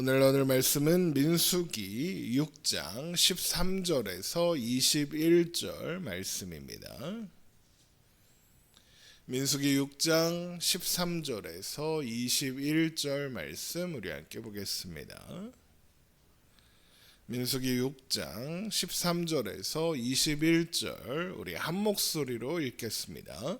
오늘 나눌 말씀은 민수기 6장 13절에서 21절 말씀입니다. 민수기 6장 13절에서 21절 말씀 우리 함께 보겠습니다. 민수기 6장 13절에서 21절 우리 한 목소리로 읽겠습니다.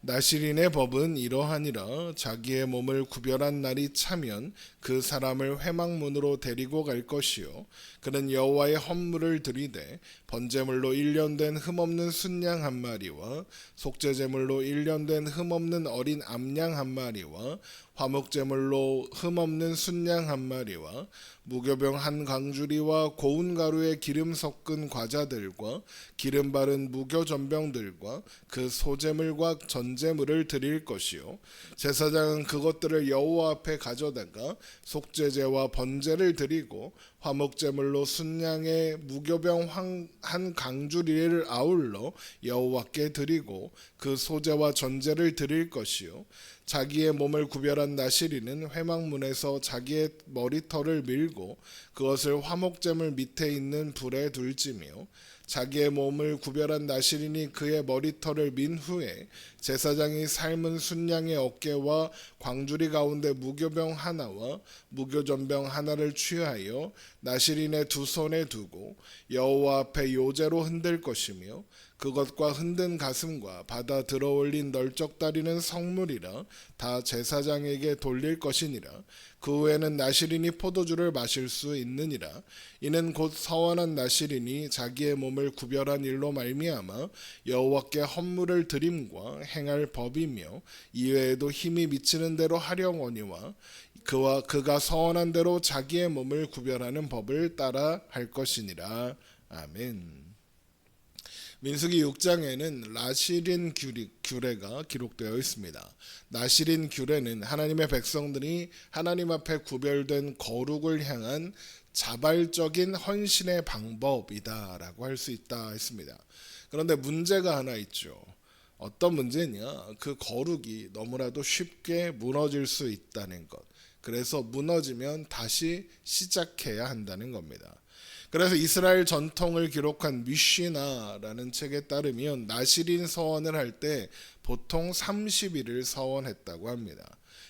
나실인의 법은 이러하니라. 자기의 몸을 구별한 날이 차면 그 사람을 회막문으로 데리고 갈 것이요 그는 여호와의 헌물을 드리되 번제물로 1년 된 흠없는 순양 한 마리와 속죄제물로 1년 된 흠없는 어린 암양 한 마리와 화목제물로 흠없는 순양 한 마리와 무교병 한 강주리와 고운 가루에 기름 섞은 과자들과 기름 바른 무교 전병들과 그 소제물과 전제물을 드릴 것이요 제사장은 그것들을 여호와 앞에 가져다가 속죄제와 번제를 드리고 화목제물로 순양의 무교병 한 강주리를 아울러 여호와께 드리고 그 소제와 전제를 드릴 것이요 자기의 몸을 구별한 나실인은 회막문에서 자기의 머리털을 밀고 그것을 화목제물 밑에 있는 불에 둘지며 자기의 몸을 구별한 나실인이 그의 머리털을 민 후에 제사장이 삶은 순양의 어깨와 광주리 가운데 무교병 하나와 무교전병 하나를 취하여 나실인의 두 손에 두고 여호와 앞에 요제로 흔들 것이며 그것과 흔든 가슴과 받아 들어올린 널쩍다리는 성물이라 다 제사장에게 돌릴 것이니라. 그 후에는 나실인이 포도주를 마실 수 있느니라. 이는 곧 서원한 나실인이 자기의 몸을 구별한 일로 말미암아 여호와께 헌물을 드림과 행할 법이며 이외에도 힘이 미치는 대로 하려거니와 그가 서원한 대로 자기의 몸을 구별하는 법을 따라 할 것이니라. 아멘. 민수기 6장에는 나실인 규례가 기록되어 있습니다. 나실인 규례는 하나님의 백성들이 하나님 앞에 구별된 거룩을 향한 자발적인 헌신의 방법이다라고 할 수 있다 했습니다. 그런데 문제가 하나 있죠. 어떤 문제냐? 그 거룩이 너무나도 쉽게 무너질 수 있다는 것. 그래서 무너지면 다시 시작해야 한다는 겁니다. 그래서 이스라엘 전통을 기록한 미시나라는 책에 따르면 나실인 서원을 할 때 보통 30일을 서원했다고 합니다.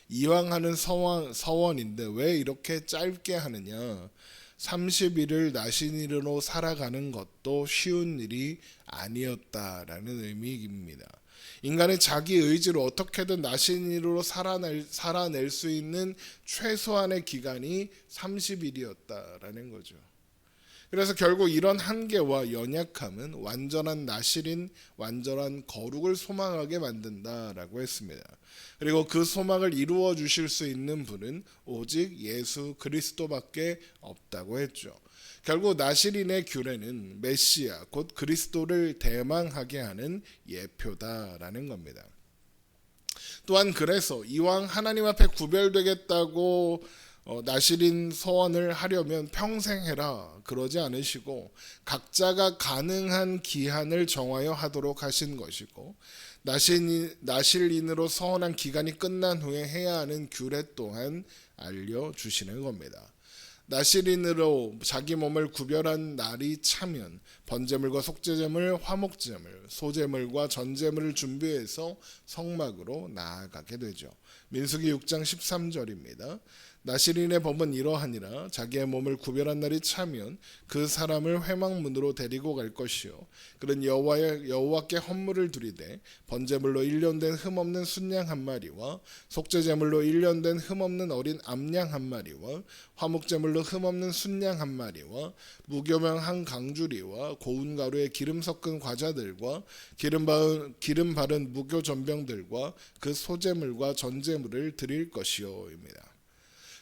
이왕 하는 서원인데 왜 이렇게 짧게 하느냐? 30일을 나실인으로 살아가는 것도 쉬운 일이 아니었다라는 의미입니다. 인간이 자기 의지로 어떻게든 나실인으로 살아낼 수 있는 최소한의 기간이 30일이었다라는 거죠. 그래서 결국 이런 한계와 연약함은 완전한 나실인, 완전한 거룩을 소망하게 만든다라고 했습니다. 그리고 그 소망을 이루어 주실 수 있는 분은 오직 예수 그리스도밖에 없다고 했죠. 결국 나실인의 규례는 메시아, 곧 그리스도를 대망하게 하는 예표다라는 겁니다. 또한 그래서 이왕 하나님 앞에 구별되겠다고 나실인 서원을 하려면 평생 해라 그러지 않으시고 각자가 가능한 기한을 정하여 하도록 하신 것이고 나실인으로 서원한 기간이 끝난 후에 해야 하는 규례 또한 알려주시는 겁니다. 나실인으로 자기 몸을 구별한 날이 차면 번제물과 속죄제물, 화목제물, 소제물과 전제물을 준비해서 성막으로 나아가게 되죠. 민수기 6장 13절입니다. 나실인의 법은 이러하니라. 자기의 몸을 구별한 날이 차면 그 사람을 회막문으로 데리고 갈 것이요 그는 여호와께 헌물을 드리되 번제물로 1년 된 흠없는 순양 한 마리와 속죄제물로 1년 된 흠없는 어린 암양 한 마리와 화목제물로 흠없는 순양 한 마리와 무교병 한 강주리와 고운 가루에 기름 섞은 과자들과 기름 바른 무교 전병들과 그 소제물과 전제물을 드릴 것이요입니다.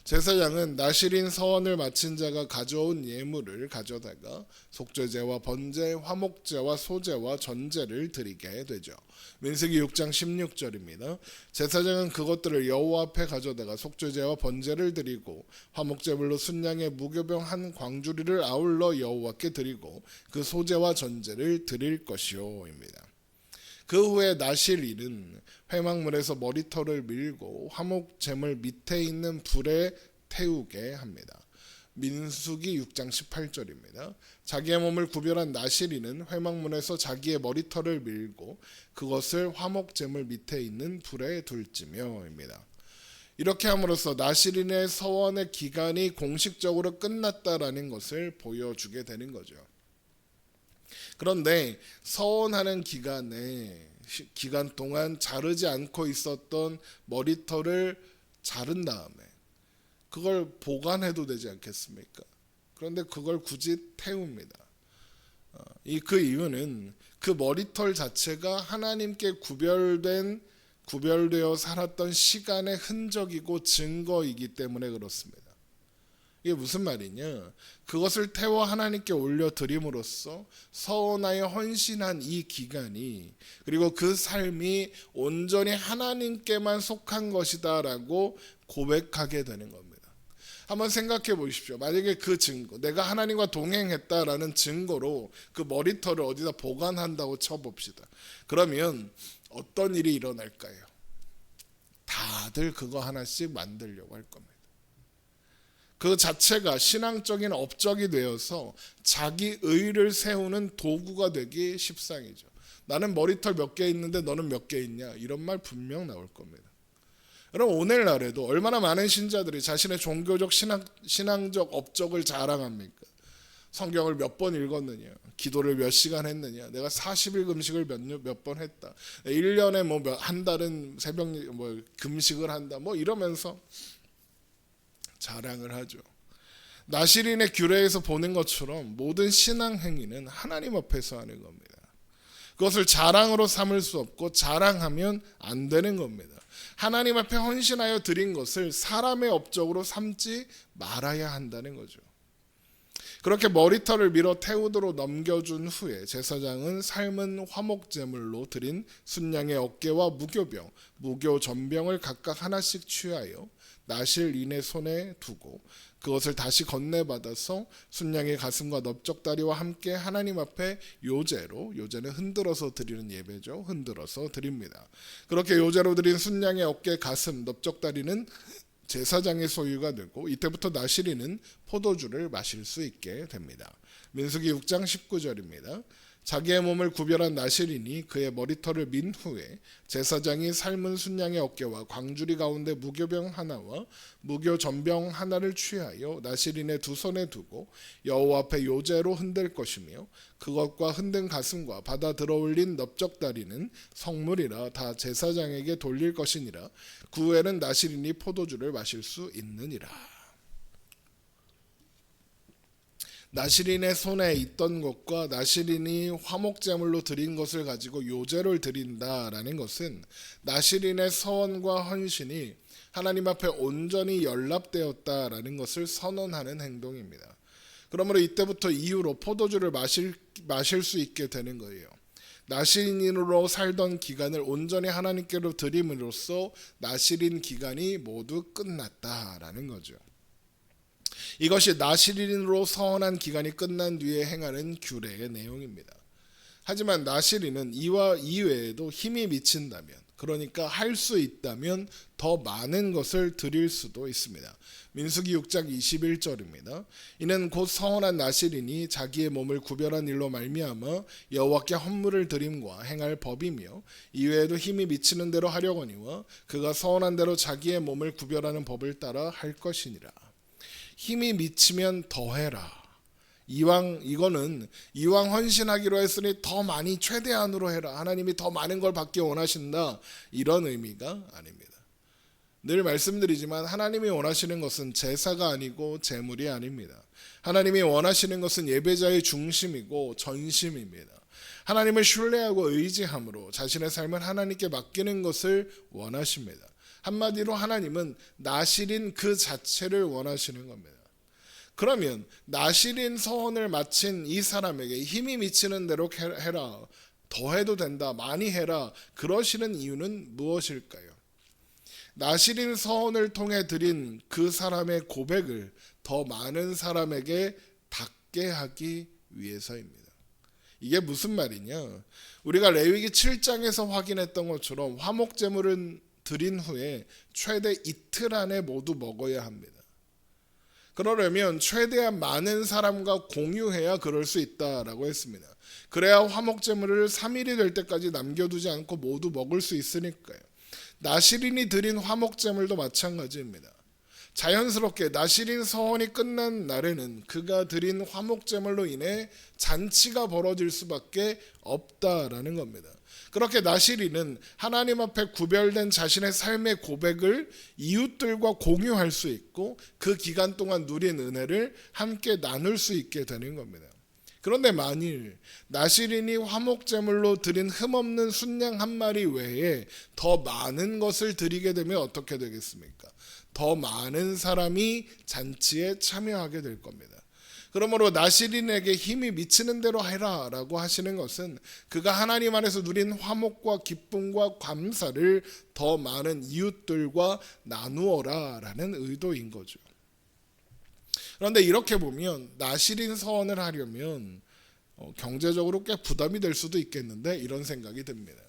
제사장은 나실인 서원을 마친 자가 가져온 예물을 가져다가 속죄제와 번제, 화목제와 소제와 전제를 드리게 되죠. 민수기 6장 16절입니다. 제사장은 그것들을 여호와 앞에 가져다가 속죄제와 번제를 드리고 화목제물로 순양의 무교병 한 광주리를 아울러 여호와께 드리고 그 소제와 전제를 드릴 것이요입니다. 그 후에 나실인은 회막문에서 머리털을 밀고 화목제물 밑에 있는 불에 태우게 합니다. 민수기 6장 18절입니다. 자기의 몸을 구별한 나시린은 회막문에서 자기의 머리털을 밀고 그것을 화목제물 밑에 있는 불에 둘지며입니다. 이렇게 함으로써 나시린의 서원의 기간이 공식적으로 끝났다라는 것을 보여주게 되는 거죠. 그런데 서원하는 기간 동안 자르지 않고 있었던 머리털을 자른 다음에 그걸 보관해도 되지 않겠습니까? 그런데 그걸 굳이 태웁니다. 그 이유는 그 머리털 자체가 하나님께 구별되어 살았던 시간의 흔적이고 증거이기 때문에 그렇습니다. 이게 무슨 말이냐? 그것을 태워 하나님께 올려드림으로써 서원하여 헌신한 이 기간이, 그리고 그 삶이 온전히 하나님께만 속한 것이다라고 고백하게 되는 겁니다. 한번 생각해 보십시오. 만약에 그 증거, 내가 하나님과 동행했다라는 증거로 그 머리털을 어디다 보관한다고 쳐봅시다. 그러면 어떤 일이 일어날까요? 다들 그거 하나씩 만들려고 할 겁니다. 그 자체가 신앙적인 업적이 되어서 자기 의를 세우는 도구가 되기 십상이죠. 나는 머리털 몇 개 있는데 너는 몇 개 있냐? 이런 말 분명 나올 겁니다. 여러분, 오늘날에도 얼마나 많은 신자들이 자신의 종교적 신앙적 업적을 자랑합니까? 성경을 몇 번 읽었느냐, 기도를 몇 시간 했느냐, 내가 40일 금식을 몇 번 했다, 1년에 한 달은 새벽 금식을 한다, 이러면서 자랑을 하죠. 나시린의 규례에서 보는 것처럼 모든 신앙 행위는 하나님 앞에서 하는 겁니다. 그것을 자랑으로 삼을 수 없고 자랑하면 안 되는 겁니다. 하나님 앞에 헌신하여 드린 것을 사람의 업적으로 삼지 말아야 한다는 거죠. 그렇게 머리털을 밀어 태우도록 넘겨준 후에 제사장은 삶은 화목제물로 드린 순양의 어깨와 무교병, 무교전병을 각각 하나씩 취하여 나실인의 손에 두고 그것을 다시 건네받아서 순양의 가슴과 넓적다리와 함께 하나님 앞에 요제는 흔들어서 드리는 예배죠. 흔들어서 드립니다. 그렇게 요제로 드린 순양의 어깨, 가슴, 넓적다리는 제사장의 소유가 되고 이때부터 나시린은 포도주를 마실 수 있게 됩니다. 민수기 6장 19절입니다. 자기의 몸을 구별한 나시린이 그의 머리털을 민 후에 제사장이 삶은 순양의 어깨와 광주리 가운데 무교병 하나와 무교전병 하나를 취하여 나시린의 두 손에 두고 여호와 앞에 요제로 흔들 것이며 그것과 흔든 가슴과 받아 들어올린 넓적다리는 성물이라 다 제사장에게 돌릴 것이니라. 그 후에는 나시린이 포도주를 마실 수 있느니라. 나시린의 손에 있던 것과 나시린이 화목제물로 드린 것을 가지고 요제를 드린다라는 것은 나시린의 서원과 헌신이 하나님 앞에 온전히 연락되었다라는 것을 선언하는 행동입니다. 그러므로 이때부터 이후로 포도주를 마실 수 있게 되는 거예요. 나시린으로 살던 기간을 온전히 하나님께로 드림으로써 나시린 기간이 모두 끝났다라는 거죠. 이것이 나시린으로 서원한 기간이 끝난 뒤에 행하는 규례의 내용입니다. 하지만 나시린은 이와 이외에도 힘이 미친다면, 그러니까 할 수 있다면 더 많은 것을 드릴 수도 있습니다. 민수기 6장 21절입니다. 이는 곧 서원한 나시린이 자기의 몸을 구별한 일로 말미암아 여호와께 헌물을 드림과 행할 법이며 이외에도 힘이 미치는 대로 하려거니와 그가 서원한 대로 자기의 몸을 구별하는 법을 따라 할 것이니라. 힘이 미치면 더해라. 이왕 헌신하기로 했으니 더 많이 최대한으로 해라. 하나님이 더 많은 걸 받기 원하신다. 이런 의미가 아닙니다. 늘 말씀드리지만 하나님이 원하시는 것은 제사가 아니고 제물이 아닙니다. 하나님이 원하시는 것은 예배자의 중심이고 전심입니다. 하나님을 신뢰하고 의지함으로 자신의 삶을 하나님께 맡기는 것을 원하십니다. 한마디로 하나님은 나시린 그 자체를 원하시는 겁니다. 그러면 나시린 서원을 마친 이 사람에게 힘이 미치는 대로 해라, 더 해도 된다, 많이 해라, 그러시는 이유는 무엇일까요? 나시린 서원을 통해 드린 그 사람의 고백을 더 많은 사람에게 닿게 하기 위해서입니다. 이게 무슨 말이냐? 우리가 레위기 7장에서 확인했던 것처럼 화목제물은 드린 후에 최대 이틀 안에 모두 먹어야 합니다. 그러려면 최대한 많은 사람과 공유해야 그럴 수 있다라고 했습니다. 그래야 화목제물을 3일이 될 때까지 남겨두지 않고 모두 먹을 수 있으니까요. 나시린이 드린 화목제물도 마찬가지입니다. 자연스럽게 나시린 서원이 끝난 날에는 그가 드린 화목제물로 인해 잔치가 벌어질 수밖에 없다라는 겁니다. 그렇게 나시린은 하나님 앞에 구별된 자신의 삶의 고백을 이웃들과 공유할 수 있고 그 기간 동안 누린 은혜를 함께 나눌 수 있게 되는 겁니다. 그런데 만일 나시린이 화목제물로 드린 흠없는 순양 한 마리 외에 더 많은 것을 드리게 되면 어떻게 되겠습니까? 더 많은 사람이 잔치에 참여하게 될 겁니다. 그러므로 나시린에게 힘이 미치는 대로 해라 라고 하시는 것은 그가 하나님 안에서 누린 화목과 기쁨과 감사를 더 많은 이웃들과 나누어라 라는 의도인 거죠. 그런데 이렇게 보면 나시린 서원을 하려면 경제적으로 꽤 부담이 될 수도 있겠는데 이런 생각이 듭니다.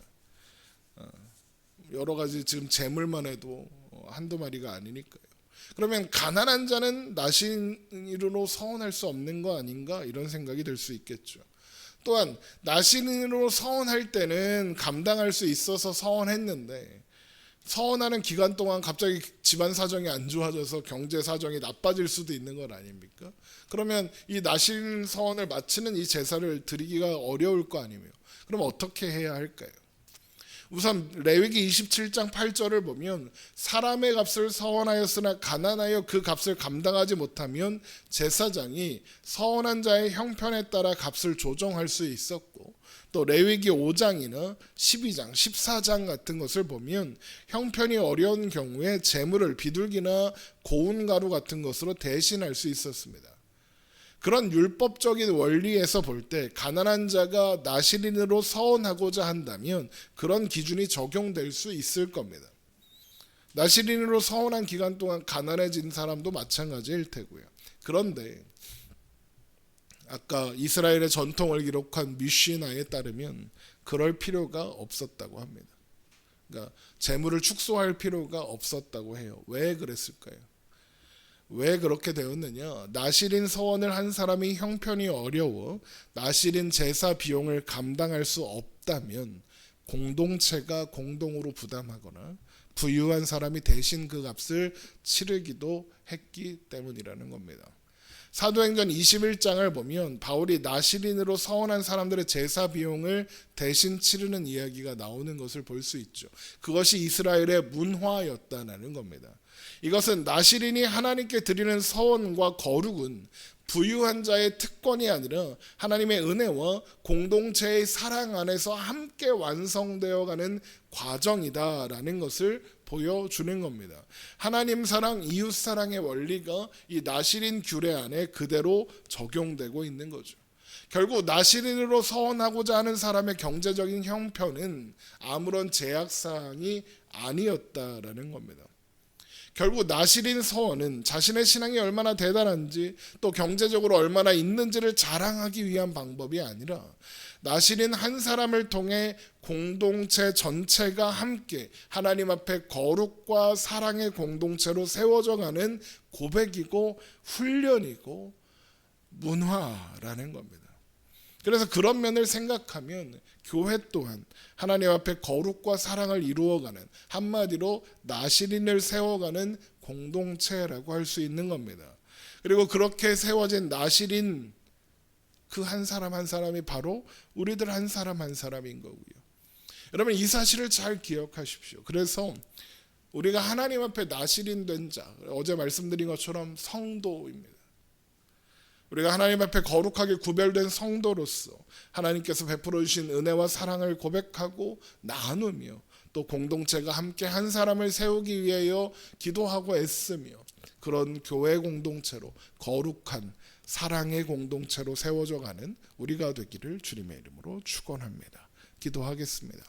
여러 가지 지금 재물만 해도 한두 마리가 아니니까요. 그러면 가난한 자는 나시린으로 서원할 수 없는 거 아닌가 이런 생각이 들 수 있겠죠. 또한 나시린으로 서원할 때는 감당할 수 있어서 서원했는데 서원하는 기간 동안 갑자기 집안 사정이 안 좋아져서 경제 사정이 나빠질 수도 있는 것 아닙니까? 그러면 이 나시린 서원을 마치는 이 제사를 드리기가 어려울 거 아니에요. 그럼 어떻게 해야 할까요? 우선 레위기 27장 8절을 보면 사람의 값을 서원하였으나 가난하여 그 값을 감당하지 못하면 제사장이 서원한 자의 형편에 따라 값을 조정할 수 있었고, 또 레위기 5장이나 12장, 14장 같은 것을 보면 형편이 어려운 경우에 재물을 비둘기나 고운 가루 같은 것으로 대신할 수 있었습니다. 그런 율법적인 원리에서 볼 때 가난한 자가 나시린으로 서원하고자 한다면 그런 기준이 적용될 수 있을 겁니다. 나시린으로 서원한 기간 동안 가난해진 사람도 마찬가지일 테고요. 그런데 아까 이스라엘의 전통을 기록한 미시나에 따르면 그럴 필요가 없었다고 합니다. 그러니까 재물을 축소할 필요가 없었다고 해요. 왜 그랬을까요? 왜 그렇게 되었느냐? 나시린 서원을 한 사람이 형편이 어려워 나시린 제사 비용을 감당할 수 없다면 공동체가 공동으로 부담하거나 부유한 사람이 대신 그 값을 치르기도 했기 때문이라는 겁니다. 사도행전 21장을 보면 바울이 나시린으로 서원한 사람들의 제사 비용을 대신 치르는 이야기가 나오는 것을 볼 수 있죠. 그것이 이스라엘의 문화였다는 겁니다. 이것은 나시린이 하나님께 드리는 서원과 거룩은 부유한 자의 특권이 아니라 하나님의 은혜와 공동체의 사랑 안에서 함께 완성되어가는 과정이다라는 것을 보여주는 겁니다. 하나님 사랑, 이웃 사랑의 원리가 이 나시린 규례 안에 그대로 적용되고 있는 거죠. 결국 나시린으로 서원하고자 하는 사람의 경제적인 형편은 아무런 제약사항이 아니었다라는 겁니다. 결국 나시린 서원은 자신의 신앙이 얼마나 대단한지 또 경제적으로 얼마나 있는지를 자랑하기 위한 방법이 아니라 나시린 한 사람을 통해 공동체 전체가 함께 하나님 앞에 거룩과 사랑의 공동체로 세워져가는 고백이고 훈련이고 문화라는 겁니다. 그래서 그런 면을 생각하면 교회 또한 하나님 앞에 거룩과 사랑을 이루어가는, 한마디로 나시린을 세워가는 공동체라고 할 수 있는 겁니다. 그리고 그렇게 세워진 나시린 그 한 사람 한 사람이 바로 우리들 한 사람 한 사람인 거고요. 여러분 이 사실을 잘 기억하십시오. 그래서 우리가 하나님 앞에 나시린 된 자, 어제 말씀드린 것처럼 성도입니다. 우리가 하나님 앞에 거룩하게 구별된 성도로서 하나님께서 베풀어 주신 은혜와 사랑을 고백하고 나누며 또 공동체가 함께 한 사람을 세우기 위하여 기도하고 애쓰며 그런 교회 공동체로 거룩한 사랑의 공동체로 세워져 가는 우리가 되기를 주님의 이름으로 축원합니다. 기도하겠습니다.